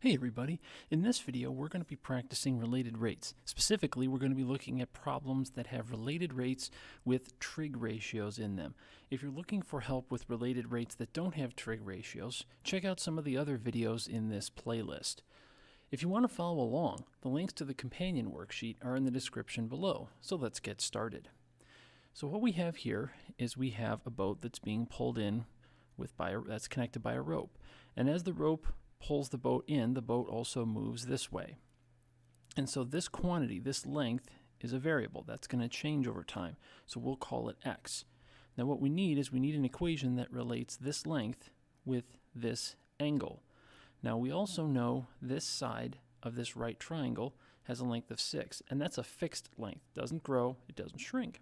Hey everybody, in this video we're going to be practicing related rates. Specifically, we're going to be looking at problems that have related rates with trig ratios in them. If you're looking for help with related rates that don't have trig ratios, check out some of the other videos in this playlist. If you want to follow along, the links to the companion worksheet are in the description below, so let's get started. So what we have here is we have a boat that's being pulled in that's connected by a rope, and as the rope pulls the boat in, the boat also moves this way. And so this quantity, this length, is a variable that's going to change over time. So we'll call it x. Now what we need is an equation that relates this length with this angle. Now we also know this side of this right triangle has a length of 6, and that's a fixed length. It doesn't grow, it doesn't shrink.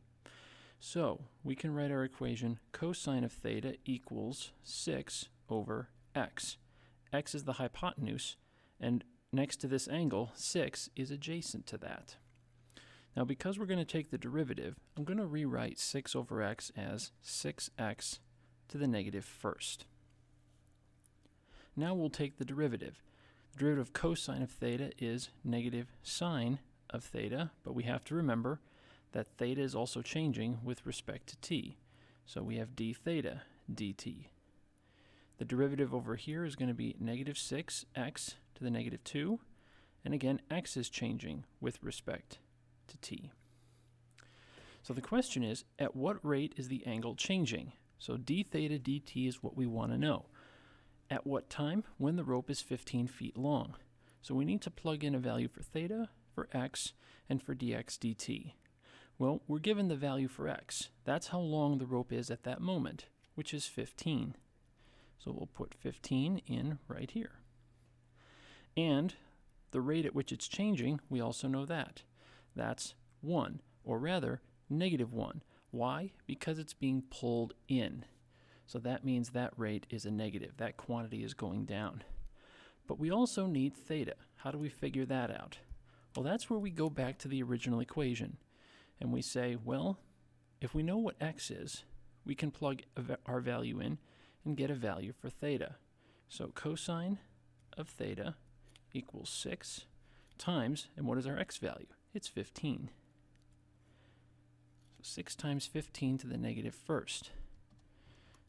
So we can write our equation cosine of theta equals 6 over x. X is the hypotenuse, and next to this angle, 6 is adjacent to that. Now because we're going to take the derivative, I'm going to rewrite 6 over x as 6x to the negative first. Now we'll take the derivative. The derivative of cosine of theta is negative sine of theta, but we have to remember that theta is also changing with respect to t. So we have d theta dt. The derivative over here is going to be negative 6x to the negative 2. And again, x is changing with respect to t. So the question is, at what rate is the angle changing? So d theta dt is what we want to know. At what time? When the rope is 15 feet long. So we need to plug in a value for theta, for x, and for dx dt. Well, we're given the value for x. That's how long the rope is at that moment, which is 15. So we'll put 15 in right here. And the rate at which it's changing, we also know that. That's 1, or rather, negative 1. Why? Because it's being pulled in. So that means that rate is a negative. That quantity is going down. But we also need theta. How do we figure that out? Well, that's where we go back to the original equation. And we say, well, if we know what x is, we can plug our value in and get a value for theta. So cosine of theta equals 6 times, and what is our x value? It's 15. So 6 times 15 to the negative first.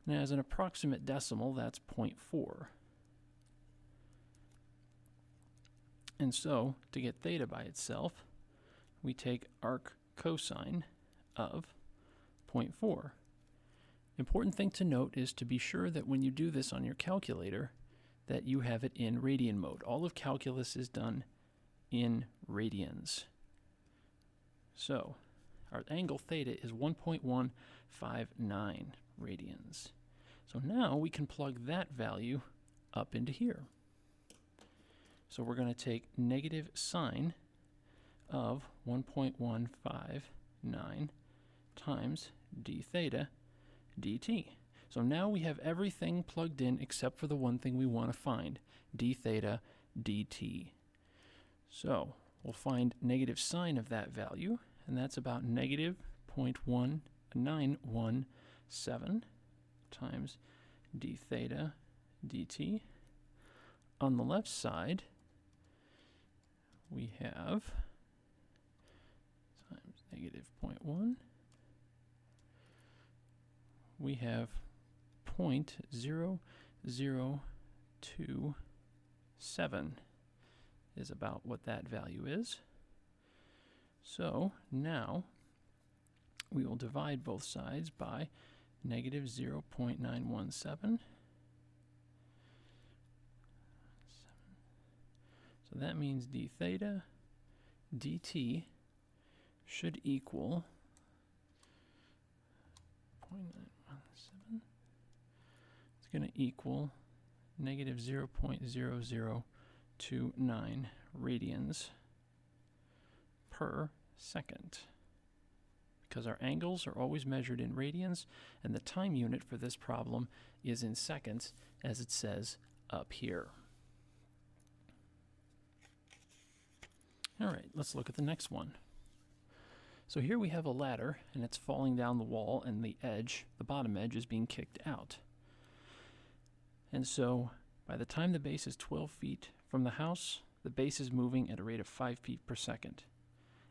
Now as an approximate decimal, that's 0.4. And so to get theta by itself, we take arc cosine of 0.4. Important thing to note is to be sure that when you do this on your calculator that you have it in radian mode. All of calculus is done in radians. So our angle theta is 1.159 radians. So now we can plug that value up into here. So we're going to take negative sine of 1.159 times d theta dt. So now we have everything plugged in except for the one thing we want to find, d theta dt. So we'll find negative sine of that value, and that's about negative 0.1917 times d theta dt. On the left side, we have times negative 0.1. We have 0.0027 is about what that value is. So now we will divide both sides by negative 0.917. So that means d theta dt should equal 0.917. It's going to equal negative 0.0029 radians per second. Because our angles are always measured in radians, and the time unit for this problem is in seconds, as it says up here. All right, let's look at the next one. So here we have a ladder, and it's falling down the wall, and the bottom edge, is being kicked out. And so by the time the base is 12 feet From the house, the base is moving at a rate of 5 feet per second.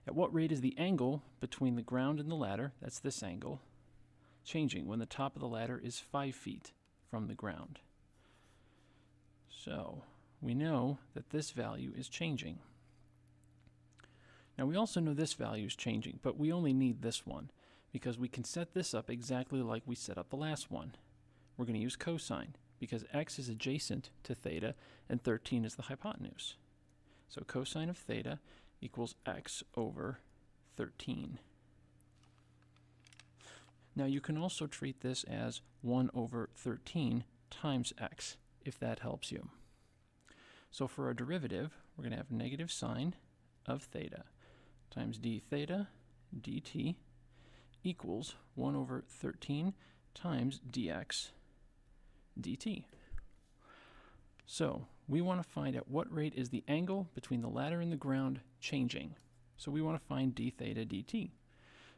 At what rate is the angle between the ground and the ladder, that's this angle, changing when the top of the ladder is 5 feet from the ground? So we know that this value is changing. Now we also know this value is changing, but we only need this one because we can set this up exactly like we set up the last one. We're going to use cosine because x is adjacent to theta and 13 is the hypotenuse. So cosine of theta equals x over 13. Now you can also treat this as 1 over 13 times x, if that helps you. So for our derivative, we're going to have negative sine of theta times d theta dt equals 1 over 13 times dx dt. So we want to find at what rate is the angle between the ladder and the ground changing. So we want to find d theta dt.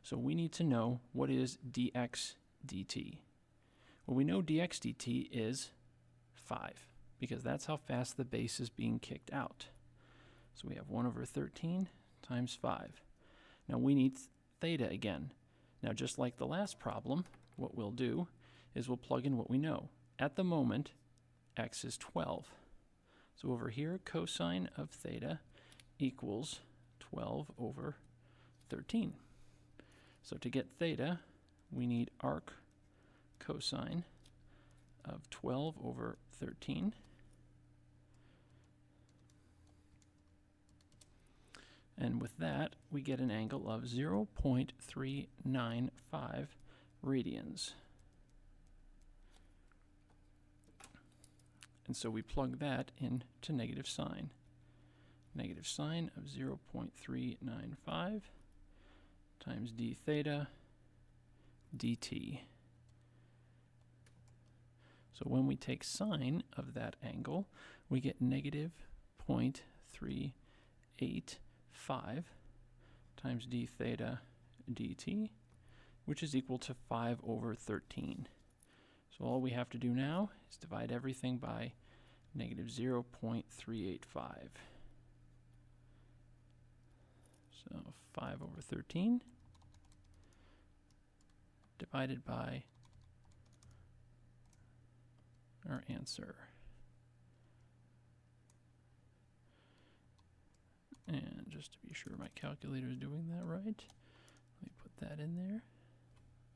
So we need to know what is dx dt. Well, we know dx dt is 5 because that's how fast the base is being kicked out. So we have 1 over 13 times 5. Now we need theta again. Now just like the last problem, what we'll do is we'll plug in what we know. At the moment, x is 12. So over here, cosine of theta equals 12 over 13. So to get theta, we need arc cosine of 12 over 13. And with that, we get an angle of 0.395 radians. And so we plug that into negative sine. Negative sine of 0.395 times d theta dt. So when we take sine of that angle, we get negative 0.385 times d theta dt, which is equal to 5 over 13. So all we have to do now is divide everything by negative 0.385. So 5 over 13 divided by our answer. And just to be sure my calculator is doing that right, let me put that in there.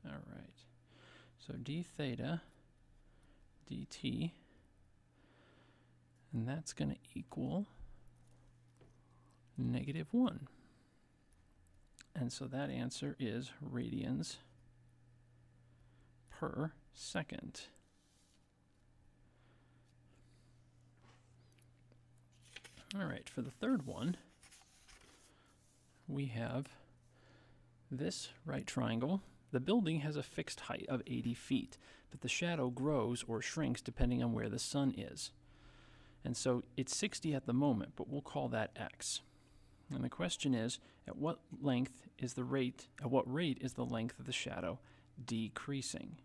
All right. So d theta dt, and that's going to equal negative 1. And so that answer is radians per second. All right, for the third one, we have this right triangle. The building has a fixed height of 80 feet, but the shadow grows or shrinks depending on where the sun is. And so it's 60 at the moment, but we'll call that x. And the question is, at what rate is the length of the shadow decreasing?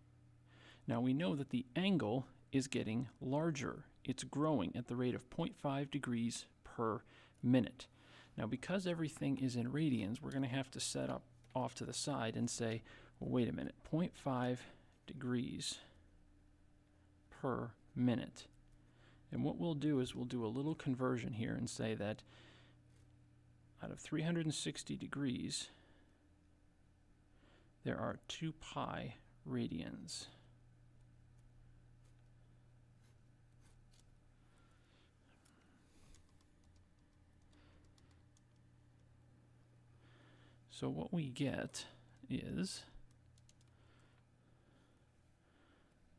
Now we know that the angle is getting larger. It's growing at the rate of 0.5 degrees per minute. Now because everything is in radians, we're going to have to set up off to the side and say, well, wait a minute, 0.5 degrees per minute. And what we'll do is we'll do a little conversion here and say that out of 360 degrees, there are 2 pi radians. So what we get is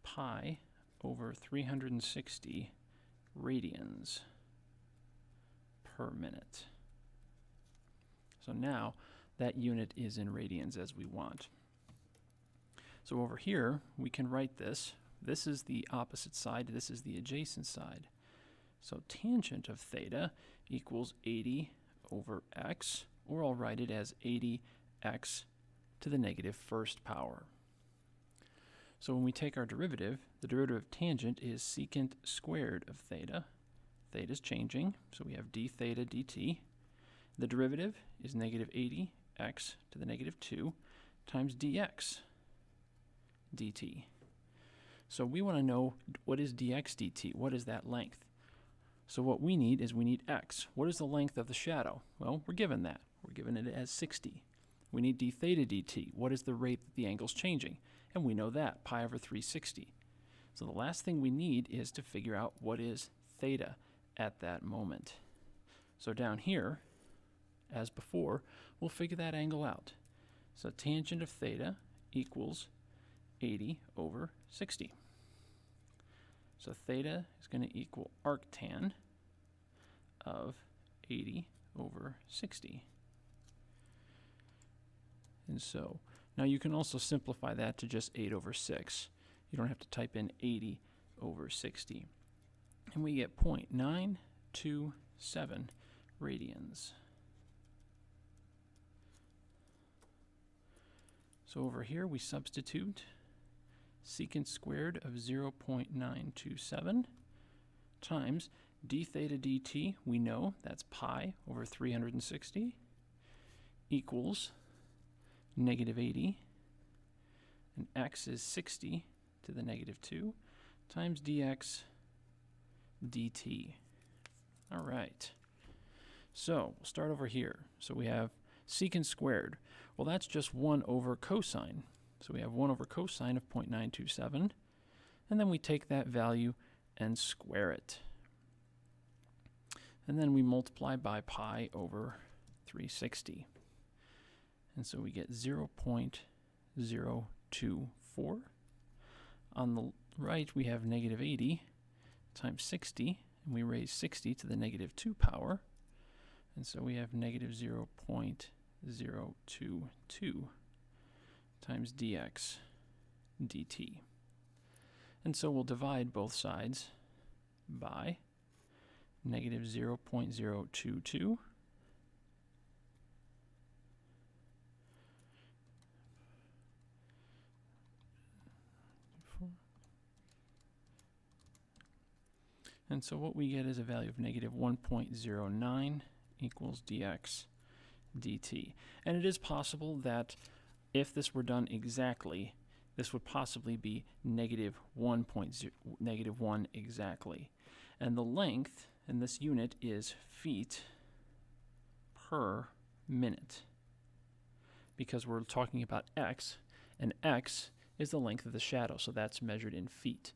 pi over 360 radians per minute. So now that unit is in radians as we want. So over here, we can write this. This is the opposite side. This is the adjacent side. So tangent of theta equals 80 over x, or I'll write it as 80x to the negative first power. So when we take our derivative, the derivative of tangent is secant squared of theta. theta is changing, so we have d theta dt. The derivative is negative 80x to the negative 2 times dx dt. So we want to know, what is dx dt? What is that length? So what we need is x. What is the length of the shadow? Well, we're given that. We're given it as 60. We need d theta dt. What is the rate that the angle's changing? And we know that, pi over 360. So the last thing we need is to figure out what is theta at that moment. So down here, as before, we'll figure that angle out. So tangent of theta equals 80 over 60. So theta is going to equal arctan of 80 over 60. And so now you can also simplify that to just 8 over 6. You don't have to type in 80 over 60. And we get 0.927 radians. So over here we substitute secant squared of 0.927 times d theta dt, we know that's pi over 360, equals negative 80, and x is 60 to the negative 2, times dx dt. All right. So we'll start over here. So we have secant squared. Well, that's just 1 over cosine. So we have 1 over cosine of 0.927, and then we take that value and square it. And then we multiply by pi over 360. And so we get 0.024. On the right, we have negative 80 times 60, and we raise 60 to the negative 2 power. And so we have negative 0.022 times dx dt. And so we'll divide both sides by negative 0.022 and so what we get is a value of negative 1.09 equals dx dt. And it is possible that if this were done exactly, this would possibly be negative 1 exactly. And the length in this unit is feet per minute, because we're talking about x, and x is the length of the shadow, so that's measured in feet.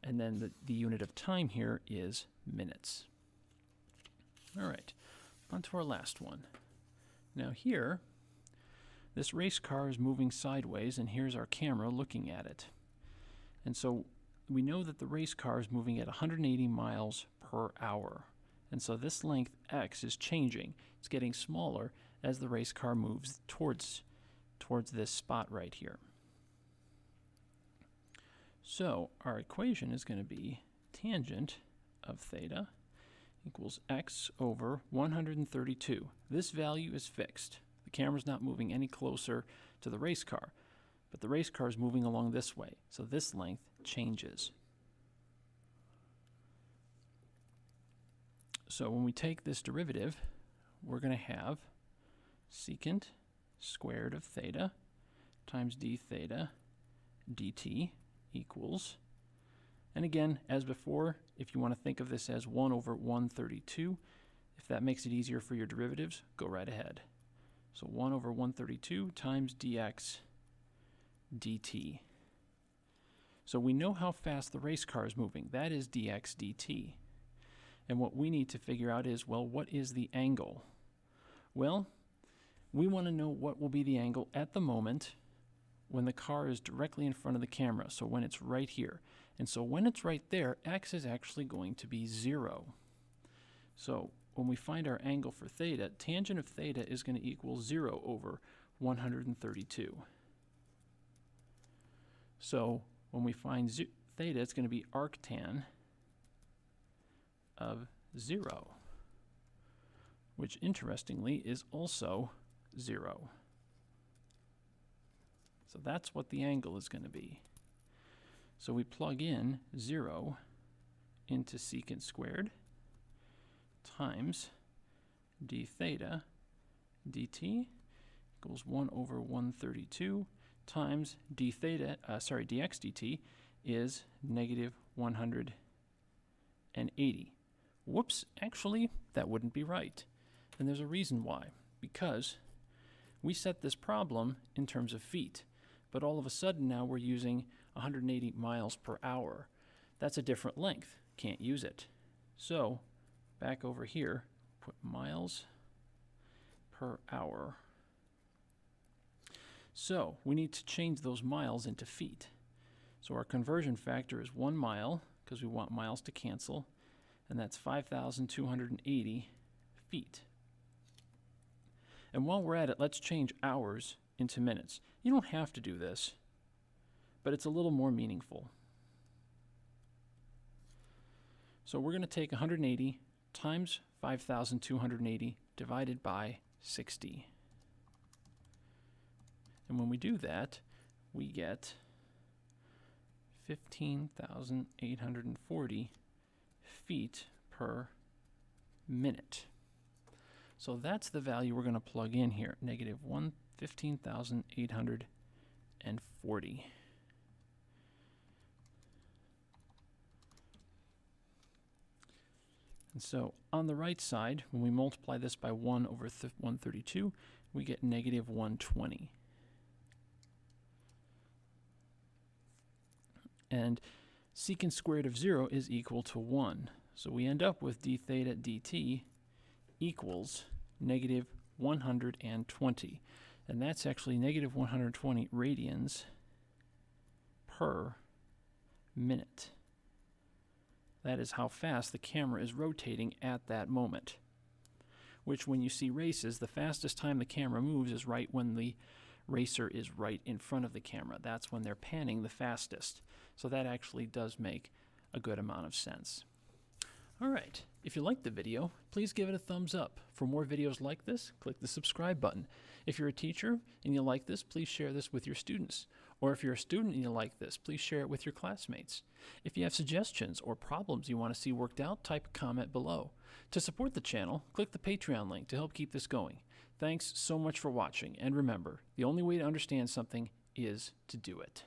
And then the unit of time here is minutes. All right, on to our last one. Now here, this race car is moving sideways, and here's our camera looking at it. And so we know that the race car is moving at 180 miles per hour. And so this length x is changing. It's getting smaller as the race car moves towards this spot right here. So our equation is going to be tangent of theta equals x over 132. This value is fixed. The camera's not moving any closer to the race car, but the race car is moving along this way, so this length changes. So when we take this derivative, we're going to have secant squared of theta times d theta dt equals, and again, as before, if you want to think of this as 1 over 132, if that makes it easier for your derivatives, go right ahead. So 1 over 132 times dx dt. So we know how fast the race car is moving. That is dx dt. And what we need to figure out is, well, what is the angle? Well, we want to know what will be the angle at the moment when the car is directly in front of the camera, so when it's right here. And so when it's right there, x is actually going to be 0. So when we find our angle for theta, tangent of theta is going to equal 0 over 132. So when we find theta, it's going to be arctan of 0, which interestingly is also 0. So that's what the angle is going to be. So we plug in 0 into secant squared, times d theta dt equals 1 over 132 times d theta, dx dt is negative 180. Whoops, actually, that wouldn't be right. And there's a reason why. Because we set this problem in terms of feet, but all of a sudden now we're using 180 miles per hour. That's a different length. Can't use it. So, back over here, put miles per hour. So, we need to change those miles into feet. So our conversion factor is 1 mile, because we want miles to cancel, and that's 5,280 feet. And while we're at it, let's change hours into minutes. You don't have to do this, but it's a little more meaningful. So we're going to take 180 times 5,280 divided by 60. And when we do that, we get 15,840 feet per minute. So that's the value we're going to plug in here, negative 15,840. And so on the right side, when we multiply this by 1 over 132, we get negative 120. And secant squared of 0 is equal to 1. So we end up with d theta dt equals negative 120. And that's actually negative 120 radians per minute. That is how fast the camera is rotating at that moment. Which, when you see races, the fastest time the camera moves is right when the racer is right in front of the camera. That's when they're panning the fastest. So that actually does make a good amount of sense. All right, if you liked the video, please give it a thumbs up. For more videos like this, click the subscribe button. If you're a teacher and you like this, please share this with your students. Or if you're a student and you like this, please share it with your classmates. If you have suggestions or problems you want to see worked out, type a comment below. To support the channel, click the Patreon link to help keep this going. Thanks so much for watching, and remember, the only way to understand something is to do it.